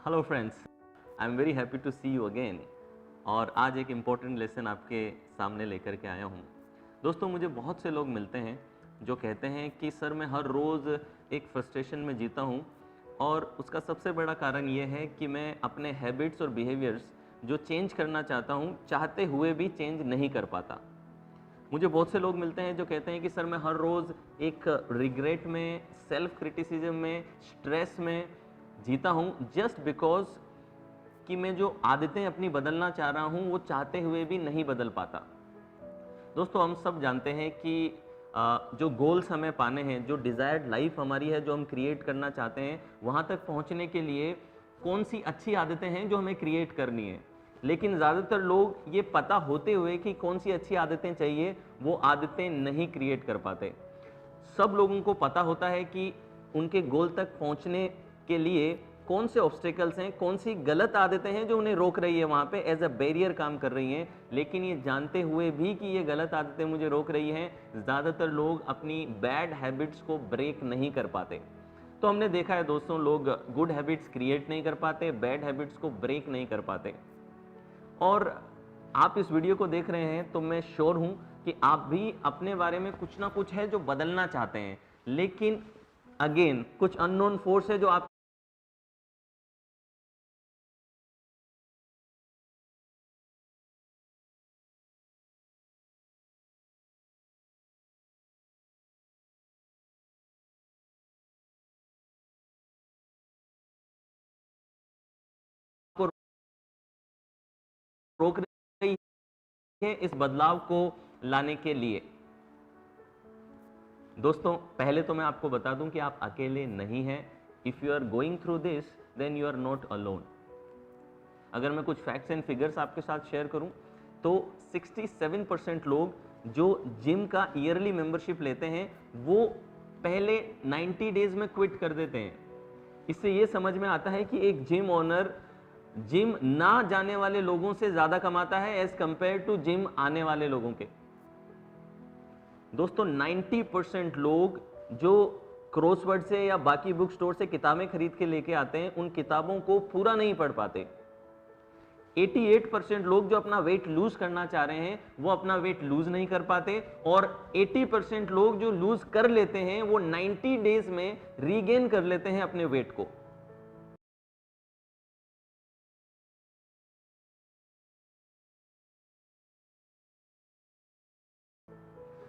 Hello friends, I am very happy to see you again. और आज एक important lesson आपके सामने लेकर के आया हूँ। दोस्तों, मुझे बहुत से लोग मिलते हैं जो कहते हैं कि सर मैं हर रोज़ एक फ्रस्ट्रेशन में जीता हूँ और उसका सबसे बड़ा कारण ये है कि मैं अपने हैबिट्स और बिहेवियर्स जो चेंज करना चाहता हूँ, चाहते हुए भी चेंज नहीं कर पाता। मुझे बहुत से लोग मिलते हैं जो कहते हैं कि सर मैं हर रोज़ एक रिग्रेट में, सेल्फ क्रिटिसिज्म में, स्ट्रेस में जीता हूँ जस्ट बिकॉज कि मैं जो आदतें अपनी बदलना चाह रहा हूँ वो चाहते हुए भी नहीं बदल पाता। दोस्तों, हम सब जानते हैं कि जो गोल्स हमें पाने हैं, जो डिज़ायर्ड लाइफ हमारी है, जो हम क्रिएट करना चाहते हैं, वहाँ तक पहुँचने के लिए कौन सी अच्छी आदतें हैं जो हमें क्रिएट करनी है। लेकिन ज़्यादातर लोग ये पता होते हुए कि कौन सी अच्छी आदतें चाहिए, वो आदतें नहीं क्रिएट कर पाते। सब लोगों को पता होता है कि उनके गोल तक पहुंचने के लिए कौन से ऑब्स्टेकल्स हैं, कौन सी गलत आदतें हैं जो उन्हें रोक रही है, वहां पे एज अ बैरियर काम कर रही हैं। लेकिन ये जानते हुए भी कि ये गलत आदतें मुझे रोक रही हैं, ज़्यादातर लोग अपनी बैड हैबिट्स को ब्रेक नहीं कर पाते। तो हमने देखा है दोस्तों, लोग गुड हैबिट्स क्रिएट नहीं कर पाते, बैड हैबिट्स को ब्रेक नहीं कर पाते। और आप इस वीडियो को देख रहे हैं तो मैं श्योर हूं कि आप भी अपने बारे में कुछ ना कुछ है जो बदलना चाहते हैं, लेकिन अगेन कुछ अननोन फोर्स है जो आपको रोक रही है इस बदलाव को लाने के लिए। दोस्तों, पहले तो मैं आपको बता दूं कि आप अकेले नहीं हैं। If you are going through this, then you are not alone. अगर मैं कुछ फैक्ट्स एंड फिगर्स आपके साथ शेयर करूं तो 67% लोग जो जिम का ईयरली मेंबरशिप लेते हैं वो पहले 90 डेज में क्विट कर देते हैं। इससे ये समझ में आता है कि एक जिम ओनर जिम ना जाने वाले लोगों से ज्यादा कमाता है एज कंपेयर टू जिम आने वाले लोगों के। दोस्तों, 90% लोग जो क्रॉसवर्ड से या बाकी बुक स्टोर से किताबें खरीद के लेके आते हैं, उन किताबों को पूरा नहीं पढ़ पाते। 88% लोग जो अपना वेट लूज करना चाह रहे हैं वो अपना वेट लूज नहीं कर पाते, और 80% लोग जो लूज कर लेते हैं वो 90 डेज में रीगेन कर लेते हैं अपने वेट को।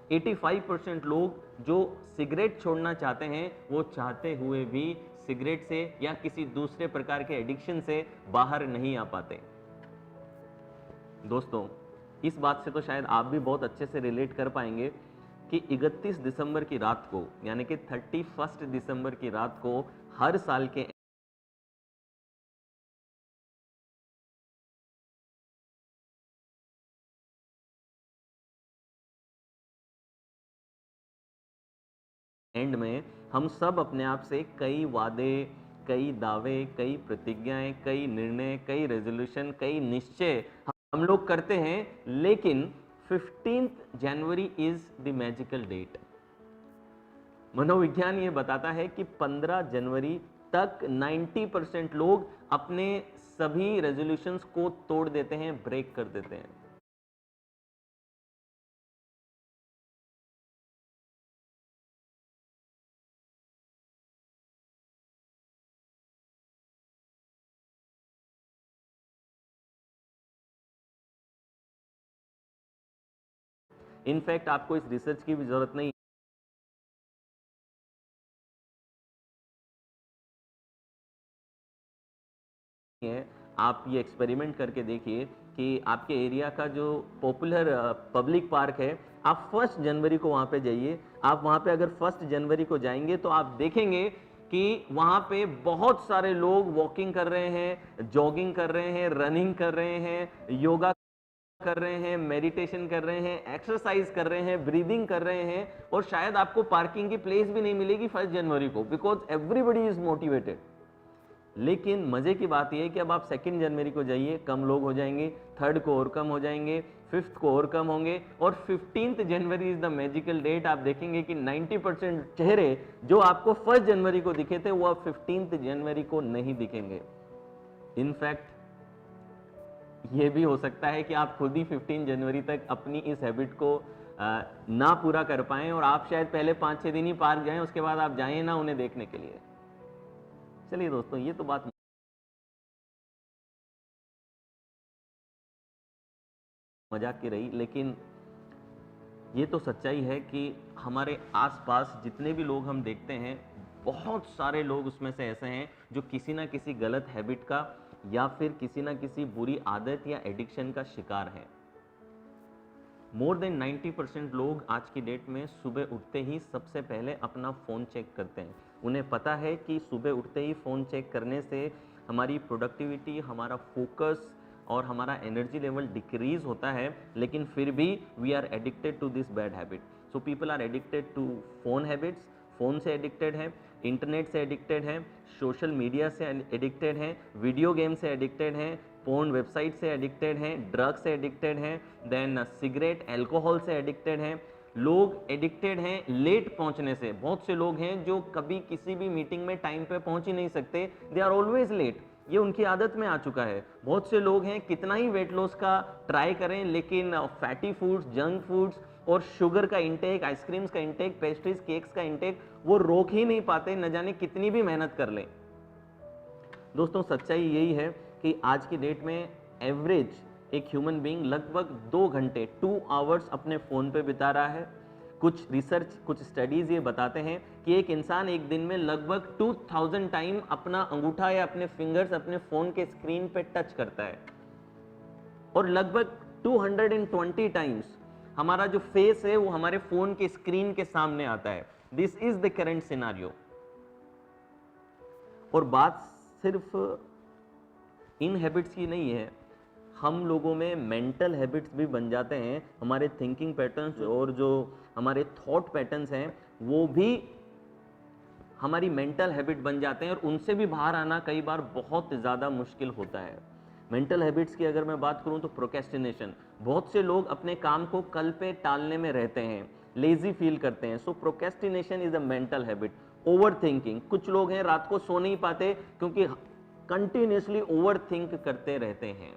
85% लोग जो सिगरेट छोड़ना चाहते हैं वो चाहते हुए भी सिगरेट से या किसी दूसरे प्रकार के एडिक्शन से बाहर नहीं आ पाते। दोस्तों, इस बात से तो शायद आप भी बहुत अच्छे से रिलेट कर पाएंगे कि 31 दिसंबर की रात को, यानी कि 31 दिसंबर की रात को हर साल के एंड में हम सब अपने आप से कई वादे, कई दावे, कई प्रतिज्ञाएं, कई निर्णय, कई रेजोल्यूशन, कई निश्चय हम लोग करते हैं। लेकिन 15 January is the magical date. मनोविज्ञान ये बताता है कि 15 जनवरी तक 90% लोग अपने सभी रेजोल्यूशंस को तोड़ देते हैं, ब्रेक कर देते हैं। इनफैक्ट आपको इस रिसर्च की भी जरूरत नहीं है। आप ये एक्सपेरिमेंट करके देखिए कि आपके एरिया का जो पॉपुलर पब्लिक पार्क है, आप 1 जनवरी को वहां पे जाइए। आप वहां पे अगर 1 जनवरी को जाएंगे तो आप देखेंगे कि वहां पे बहुत सारे लोग वॉकिंग कर रहे हैं, जॉगिंग कर रहे हैं, रनिंग कर रहे हैं, योगा कर रहे हैं, मेडिटेशन कर रहे हैं, एक्सरसाइज कर रहे हैं, ब्रीदिंग कर रहे हैं। और शायद आपको पार्किंग की प्लेस भी नहीं मिलेगी 1 जनवरी को, बिकॉज एवरीबडी इज मोटिवेटेड। लेकिन मजे की बात यह है कि अब आप 2 जनवरी को जाइए, कम लोग हो जाएंगे, 3rd को और कम हो जाएंगे, 5th को और कम होंगे, और 15th January is the magical date. आप देखेंगे कि 90% चेहरे जो आपको 1 जनवरी को दिखे थे वो अब 15th जनवरी को नहीं दिखेंगे। इनफैक्ट ये भी हो सकता है कि आप खुद ही 15 जनवरी तक अपनी इस हैबिट को ना पूरा कर पाएं और आप शायद पहले 5-6 दिन ही पार्क जाएं, उसके बाद आप जाएं ना उन्हें देखने के लिए। चलिए दोस्तों, ये तो बात मजाक की रही, लेकिन ये तो सच्चाई है कि हमारे आसपास जितने भी लोग हम देखते हैं, बहुत सारे लोग उसमें से ऐसे हैं जो किसी ना किसी गलत हैबिट का या फिर किसी ना किसी बुरी आदत या एडिक्शन का शिकार है। मोर देन 90% लोग आज की डेट में सुबह उठते ही सबसे पहले अपना फ़ोन चेक करते हैं। उन्हें पता है कि सुबह उठते ही फ़ोन चेक करने से हमारी प्रोडक्टिविटी, हमारा फोकस और हमारा एनर्जी लेवल डिक्रीज होता है, लेकिन फिर भी we are addicted to this bad habit. So people are addicted to phone habits, phone से एडिक्टेड है, इंटरनेट से एडिक्टेड है, सोशल मीडिया से एडिक्टेड हैं, वीडियो गेम से एडिक्टेड हैं, पोर्न वेबसाइट से एडिक्टेड हैं, ड्रग से एडिक्टेड हैं, देन सिगरेट, अल्कोहल से एडिक्टेड हैं। लोग एडिक्टेड हैं लेट पहुंचने से। बहुत से लोग हैं जो कभी किसी भी मीटिंग में टाइम पे पहुंच ही नहीं सकते, दे आर ऑलवेज लेट। ये उनकी आदत में आ चुका है। बहुत से लोग हैं कितना ही वेट लॉस का ट्राई करें, लेकिन फैटी फूड्स, जंक फूड्स और शुगर का इंटेक, आइसक्रीम्स का इंटेक, पेस्ट्रीज, केक्स का इंटेक वो रोक ही नहीं पाते, न जाने कितनी भी मेहनत कर लें। दोस्तों, सच्चाई यही है कि आज की डेट में एवरेज एक ह्यूमन बीइंग लगभग 2 घंटे 2 आवर्स अपने फ़ोन पे बिता रहा है। कुछ रिसर्च, कुछ स्टडीज़ ये बताते हैं कि एक इंसान एक दिन में लगभग 2000 टाइम अपना अंगूठा या अपने फिंगर्स अपने फ़ोन के स्क्रीन पे टच करता है और लगभग 220 टाइम्स हमारा जो फेस है वो हमारे फ़ोन के स्क्रीन के सामने आता है। This is the current scenario. और बात सिर्फ इन हैबिट्स की नहीं है, हम लोगों में मेंटल हैबिट्स भी बन जाते हैं। हमारे थिंकिंग पैटर्न्स और जो हमारे थॉट पैटर्न्स हैं वो भी हमारी मेंटल हैबिट बन जाते हैं और उनसे भी बाहर आना कई बार बहुत ज़्यादा मुश्किल होता है। मेंटल हैबिट्स की अगर मैं बात करूं तो प्रोक्रेस्टिनेशन, बहुत से लोग अपने काम को कल पे टालने में रहते हैं, लेजी फील करते हैं। So procrastination is a mental habit. Over thinking, कुछ लोग हैं रात को सो नहीं पाते क्योंकि कंटिन्यूसली ओवर थिंक करते रहते हैं।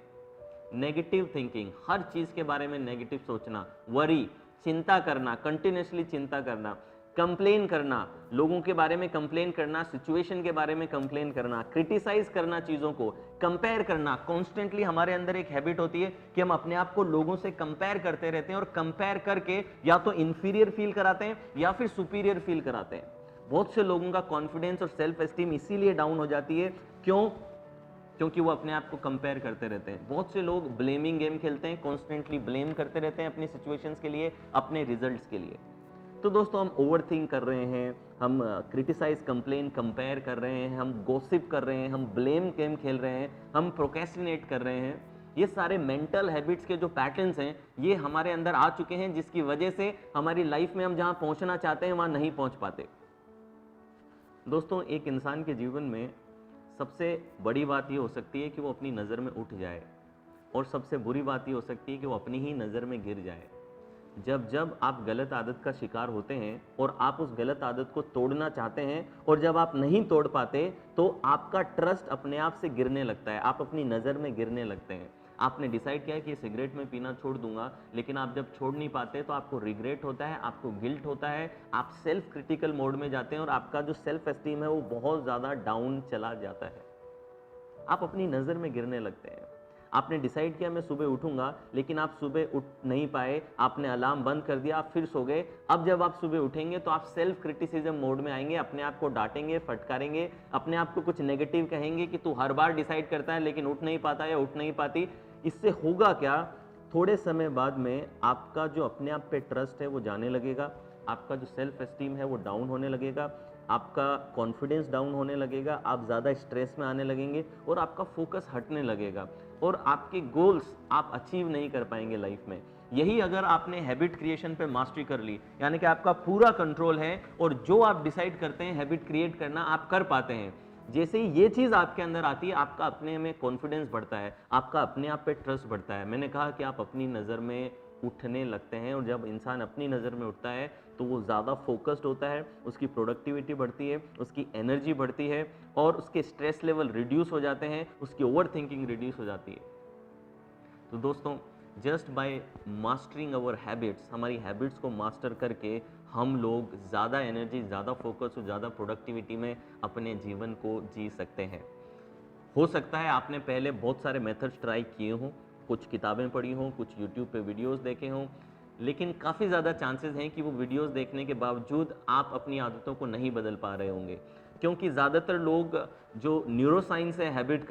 नेगेटिव थिंकिंग, हर चीज़ के बारे में नेगेटिव सोचना, वरी, चिंता करना, कंटिन्यूसली चिंता करना, कंप्लेन करना, लोगों के बारे में कंप्लेन करना, सिचुएशन के बारे में कंप्लेन करना, क्रिटिसाइज करना, चीज़ों को कंपेयर करना। कॉन्स्टेंटली हमारे अंदर एक हैबिट होती है कि हम अपने आप को लोगों से कंपेयर करते रहते हैं और कंपेयर करके या तो इंफीरियर फील कराते हैं या फिर सुपीरियर फील कराते हैं। बहुत से लोगों का कॉन्फिडेंस और सेल्फ एस्टीम इसीलिए डाउन हो जाती है। क्यों? क्योंकि वो अपने आप को कंपेयर करते रहते हैं। बहुत से लोग ब्लेमिंग गेम खेलते हैं, कॉन्स्टेंटली ब्लेम करते रहते हैं अपनी सिचुएशंस के लिए, अपने रिजल्ट्स के लिए। तो दोस्तों, हम ओवर थिंक कर रहे हैं, हम क्रिटिसाइज, कंप्लेन, कंपेयर कर रहे हैं, हम गॉसिप कर रहे हैं, हम ब्लेम गेम खेल रहे हैं, हम प्रोक्रेस्टिनेट कर रहे हैं। ये सारे मेंटल हैबिट्स के जो पैटर्न्स हैं ये हमारे अंदर आ चुके हैं, जिसकी वजह से हमारी लाइफ में हम जहाँ पहुँचना चाहते हैं वहाँ नहीं पहुँच पाते। दोस्तों, एक इंसान के जीवन में सबसे बड़ी बात ये हो सकती है कि वो अपनी नज़र में उठ जाए और सबसे बुरी बात ये हो सकती है कि वो अपनी ही नज़र में गिर जाए। जब आप गलत आदत का शिकार होते हैं और आप उस गलत आदत को तोड़ना चाहते हैं और जब आप नहीं तोड़ पाते तो आपका ट्रस्ट अपने आप से गिरने लगता है, आप अपनी नज़र में गिरने लगते हैं। आपने डिसाइड किया है कि सिगरेट में पीना छोड़ दूंगा, लेकिन आप जब छोड़ नहीं पाते तो आपको रिग्रेट होता है, आपको गिल्ट होता है, आप सेल्फ क्रिटिकल मोड में जाते हैं और आपका जो सेल्फ एस्टीम है वो बहुत ज़्यादा डाउन चला जाता है। आप अपनी नज़र में गिरने लगते हैं। आपने डिसाइड किया मैं सुबह उठूंगा, लेकिन आप सुबह उठ नहीं पाए, आपने अलार्म बंद कर दिया, आप फिर सो गए। अब जब आप सुबह उठेंगे तो आप सेल्फ क्रिटिसिज्म मोड में आएंगे, अपने आप को डांटेंगे, फटकारेंगे, अपने आप को कुछ नेगेटिव कहेंगे कि तू हर बार डिसाइड करता है लेकिन उठ नहीं पाता या उठ नहीं पाती। इससे होगा क्या? थोड़े समय बाद में आपका जो अपने आप पे ट्रस्ट है वो जाने लगेगा, आपका जो सेल्फ एस्टीम है वो डाउन होने लगेगा, आपका कॉन्फिडेंस डाउन होने लगेगा, आप ज़्यादा स्ट्रेस में आने लगेंगे और आपका फोकस हटने लगेगा और आपके गोल्स आप अचीव नहीं कर पाएंगे लाइफ में। यही अगर आपने हैबिट क्रिएशन पे मास्टरी कर ली, यानी कि आपका पूरा कंट्रोल है और जो आप डिसाइड करते हैं हैबिट क्रिएट करना आप कर पाते हैं। जैसे ही ये चीज़ आपके अंदर आती है, आपका अपने में कॉन्फिडेंस बढ़ता है, आपका अपने आप पे ट्रस्ट बढ़ता है। मैंने कहा कि आप अपनी नज़र में उठने लगते हैं। और जब इंसान अपनी नज़र में उठता है तो वो ज़्यादा फोकस्ड होता है, उसकी प्रोडक्टिविटी बढ़ती है, उसकी एनर्जी बढ़ती है और उसके स्ट्रेस लेवल रिड्यूस हो जाते हैं, उसकी ओवर थिंकिंग रिड्यूस हो जाती है। तो दोस्तों, just by mastering our habits, हमारी हैबिट्स को मास्टर करके हम लोग ज़्यादा एनर्जी, ज़्यादा फोकस और ज़्यादा प्रोडक्टिविटी में अपने जीवन को जी सकते हैं। हो सकता है आपने पहले बहुत सारे मेथड्स ट्राई किए हों, कुछ किताबें पढ़ी हों, कुछ यूट्यूब पे वीडियोस देखे हों, लेकिन काफ़ी ज़्यादा चांसेस हैं कि वो वीडियोस देखने के बावजूद आप अपनी आदतों को नहीं बदल पा रहे होंगे। क्योंकि ज़्यादातर लोग जो न्यूरोसाइंस है हैबिट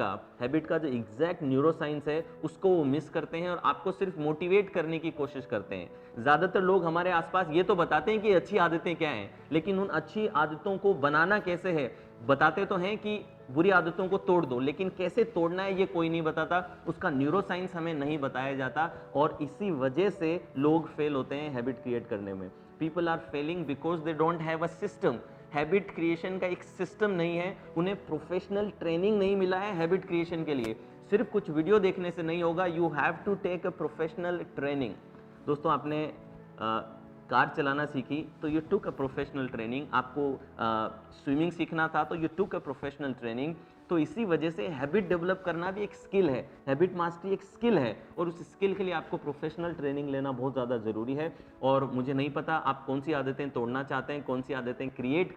का जो एग्जैक्ट न्यूरोसाइंस है उसको वो मिस करते हैं और आपको सिर्फ मोटिवेट करने की कोशिश करते हैं। ज़्यादातर लोग हमारे आसपास ये तो बताते हैं कि अच्छी आदतें क्या हैं, लेकिन उन अच्छी आदतों को बनाना कैसे है, बताते तो हैं कि बुरी आदतों को तोड़ दो, लेकिन कैसे तोड़ना है ये कोई नहीं बताता, उसका न्यूरोसाइंस हमें नहीं बताया जाता और इसी वजह से लोग फेल होते हैं हैबिट क्रिएट करने में। People are failing because they don't have a system. Habit creation का एक सिस्टम नहीं है, उन्हें प्रोफेशनल ट्रेनिंग नहीं मिला है हैबिट क्रिएशन के लिए। सिर्फ कुछ वीडियो देखने से नहीं होगा, you have to take a professional training. दोस्तों, आपने कार चलाना सीखी तो you took a professional training, आपको स्विमिंग सीखना था तो you took a professional training. तो इसी वजह से हैबिट डेवलप करना भी एक स्किल है, हैबिट मास्टरी एक स्किल है और उस स्किल के लिए आपको प्रोफेशनल ट्रेनिंग लेना बहुत ज़्यादा ज़रूरी है। और मुझे नहीं पता आप कौन सी आदतें तोड़ना चाहते हैं, कौन सी आदतें क्रिएट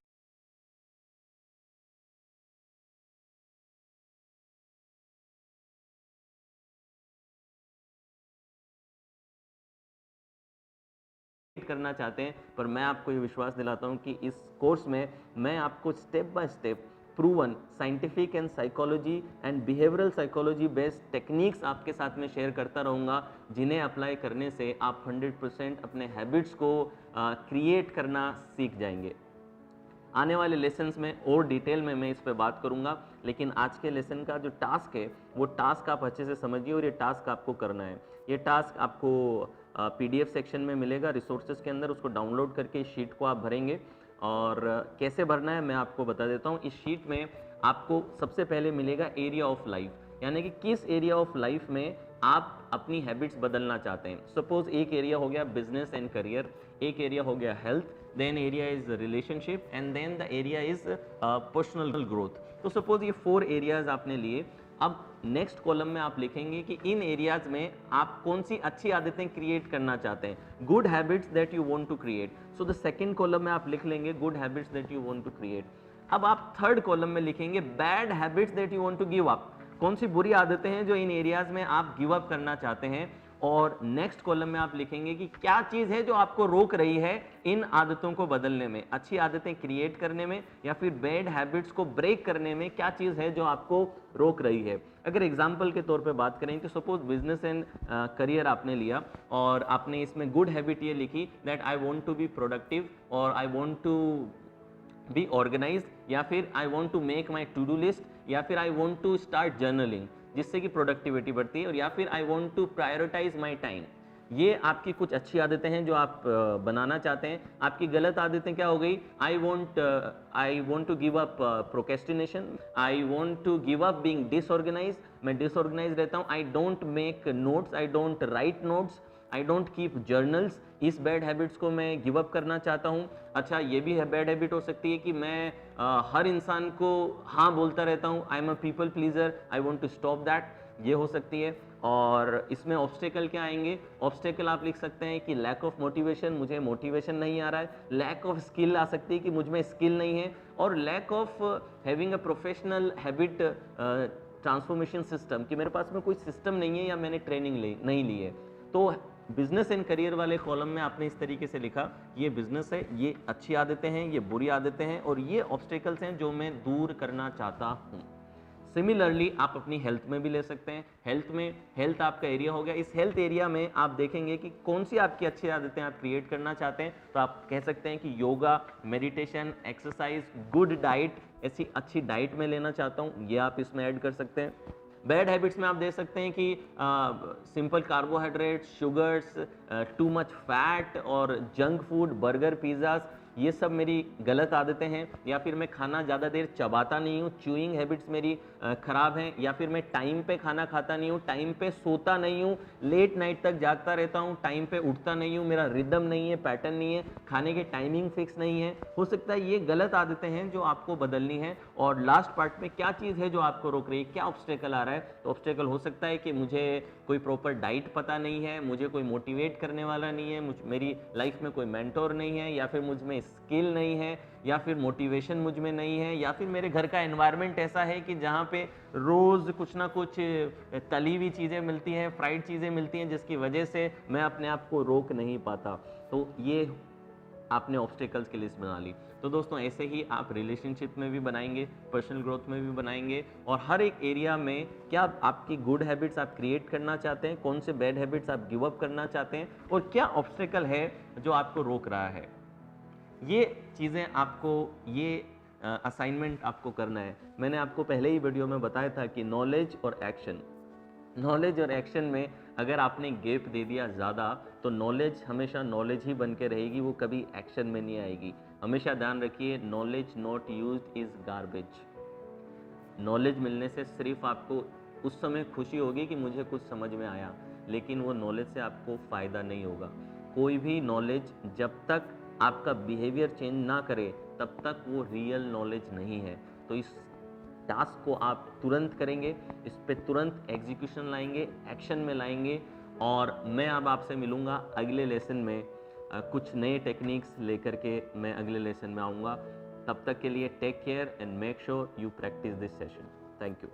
करना चाहते हैं, पर मैं आपको ये विश्वास दिलाता हूँ कि इस कोर्स में मैं आपको step by step proven scientific and psychology and behavioural psychology based techniques आपके साथ में शेयर करता रहूँगा, जिन्हें अप्लाई करने से आप 100% अपने हैबिट्स को क्रिएट करना सीख जाएंगे। आने वाले लेसन्स में और डिटेल में मैं इस पे बात करूंगा, लेकिन आज के लेसन का जो टास्क है वो टास्क आप अच्छे से समझिए और ये टास्क आपको करना है। ये टास्क आपको पीडीएफ सेक्शन में मिलेगा रिसोर्सेज के अंदर, उसको डाउनलोड करके इस शीट को आप भरेंगे। और कैसे भरना है मैं आपको बता देता हूँ। इस शीट में आपको सबसे पहले मिलेगा एरिया ऑफ लाइफ, यानी कि किस एरिया ऑफ लाइफ में आप अपनी हैबिट्स बदलना चाहते हैं। सपोज एक एरिया हो गया बिजनेस एंड करियर, एक एरिया हो गया health, then area is relationship and then the area is personal growth. तो सपोज ये 4 एरियाज आपने लिए। अब नेक्स्ट कॉलम में आप लिखेंगे कि इन एरियाज में आप कौन सी अच्छी आदतें क्रिएट करना चाहते हैं, good habits that you want to create. So the second column में आप लिख लेंगे good habits that you want to create. अब आप थर्ड कॉलम में लिखेंगे bad habits that you want to give up, कौन सी बुरी आदतें हैं जो इन एरियाज में आप गिव अप करना चाहते हैं। और नेक्स्ट कॉलम में आप लिखेंगे कि क्या चीज़ है जो आपको रोक रही है इन आदतों को बदलने में, अच्छी आदतें क्रिएट करने में, या फिर बैड हैबिट्स को ब्रेक करने में क्या चीज़ है जो आपको रोक रही है। अगर एग्जाम्पल के तौर पे बात करें तो सपोज बिजनेस एंड करियर आपने लिया और आपने इसमें गुड हैबिट ये लिखी that I want to be productive और I want to be organised, या फिर I want to make my to do list, या फिर I want to start journaling जिससे कि प्रोडक्टिविटी बढ़ती है, और या फिर I want to prioritise my time. ये आपकी कुछ अच्छी आदतें हैं जो आप बनाना चाहते हैं। आपकी गलत आदतें क्या हो गई, I want to give up procrastination, I want to give up being disorganised, मैं डिसऑर्गेनाइज रहता हूँ, I don't make notes, I don't write notes, I don't keep journals, इस बैड हैबिट्स को मैं गिव अप करना चाहता हूँ। अच्छा, ये भी है बैड हैबिट हो सकती है कि मैं हर इंसान को हाँ बोलता रहता हूँ, I am a people pleaser, I want to stop that, ये हो सकती है। और इसमें ऑब्स्टेकल क्या आएंगे, ऑब्स्टेकल आप लिख सकते हैं कि लैक ऑफ मोटिवेशन, मुझे मोटिवेशन नहीं आ रहा है, लैक ऑफ स्किल आ सकती है कि मुझ में स्किल नहीं है, और lack of having a professional habit transformation system, कि मेरे पास में कोई सिस्टम नहीं है या मैंने ट्रेनिंग नहीं ली है। तो बिजनेस एंड करियर वाले कॉलम में आपने इस तरीके से लिखा, ये बिजनेस है, ये अच्छी आदतें हैं, ये बुरी आदतें हैं, और ये ऑब्स्टेकल्स हैं जो मैं दूर करना चाहता हूँ। सिमिलरली आप अपनी हेल्थ में भी ले सकते हैं। हेल्थ आपका एरिया हो गया, इस हेल्थ एरिया में आप देखेंगे कि कौन सी आपकी अच्छी आदतें आप क्रिएट करना चाहते हैं। तो आप कह सकते हैं कि yoga, meditation, exercise, good diet, ऐसी अच्छी डाइट में लेना चाहता हूँ, ये आप इसमें ऐड कर सकते हैं। बैड हैबिट्स में आप दे सकते हैं कि simple carbohydrate, sugars, too much fat और जंक फूड, बर्गर, पिज़्ज़ास, ये सब मेरी गलत आदतें हैं, या फिर मैं खाना ज़्यादा देर चबाता नहीं हूँ, च्यूइंग हैबिट्स मेरी ख़राब हैं, या फिर मैं टाइम पे खाना खाता नहीं हूँ, टाइम पे सोता नहीं हूँ, लेट नाइट तक जागता रहता हूँ, टाइम पे उठता नहीं हूँ, मेरा रिदम नहीं है, पैटर्न नहीं है, खाने के टाइमिंग फिक्स नहीं है। हो सकता है ये गलत आदतें हैं जो आपको बदलनी है। और लास्ट पार्ट में क्या चीज़ है जो आपको रोक रही है, क्या ऑब्स्टेकल आ रहा है? तो ऑब्स्टेकल हो सकता है कि मुझे कोई प्रॉपर डाइट पता नहीं है, मुझे कोई मोटिवेट करने वाला नहीं है, मेरी लाइफ में कोई मेंटोर नहीं है, या फिर मुझ में स्किल नहीं है, या फिर मोटिवेशन मुझ में नहीं है, या फिर मेरे घर का एनवायरनमेंट ऐसा है कि जहाँ पे रोज़ कुछ ना कुछ तली हुई चीज़ें मिलती हैं, फ्राइड चीज़ें मिलती हैं, जिसकी वजह से मैं अपने आप को रोक नहीं पाता। तो ये आपने ऑब्स्टेकल्स की लिस्ट बना ली। तो दोस्तों ऐसे ही आप रिलेशनशिप में भी बनाएंगे, पर्सनल ग्रोथ में भी बनाएंगे, और हर एक एरिया में क्या आपकी गुड हैबिट्स आप क्रिएट करना चाहते हैं, कौन से बैड हैबिट्स आप गिव अप करना चाहते हैं, और क्या ऑब्स्टेकल है जो आपको रोक रहा है। ये चीज़ें आपको, ये असाइनमेंट आपको करना है। मैंने आपको पहले ही वीडियो में बताया था कि नॉलेज और एक्शन में अगर आपने गैप दे दिया ज़्यादा, तो नॉलेज हमेशा नॉलेज ही बन के रहेगी, वो कभी एक्शन में नहीं आएगी। हमेशा ध्यान रखिए, knowledge not used is garbage. Knowledge मिलने से सिर्फ आपको उस समय खुशी होगी कि मुझे कुछ समझ में आया, लेकिन वो नॉलेज से आपको फ़ायदा नहीं होगा। कोई भी नॉलेज जब तक आपका बिहेवियर चेंज ना करे, तब तक वो रियल नॉलेज नहीं है। तो इस टास्क को आप तुरंत करेंगे, इस पे तुरंत एग्जीक्यूशन लाएंगे, एक्शन में लाएंगे, और मैं अब आपसे मिलूँगा अगले लेसन में। कुछ नए टेक्निक्स लेकर के मैं अगले लेसन में आऊँगा। तब तक के लिए take care and make sure you practise this session. Thank you.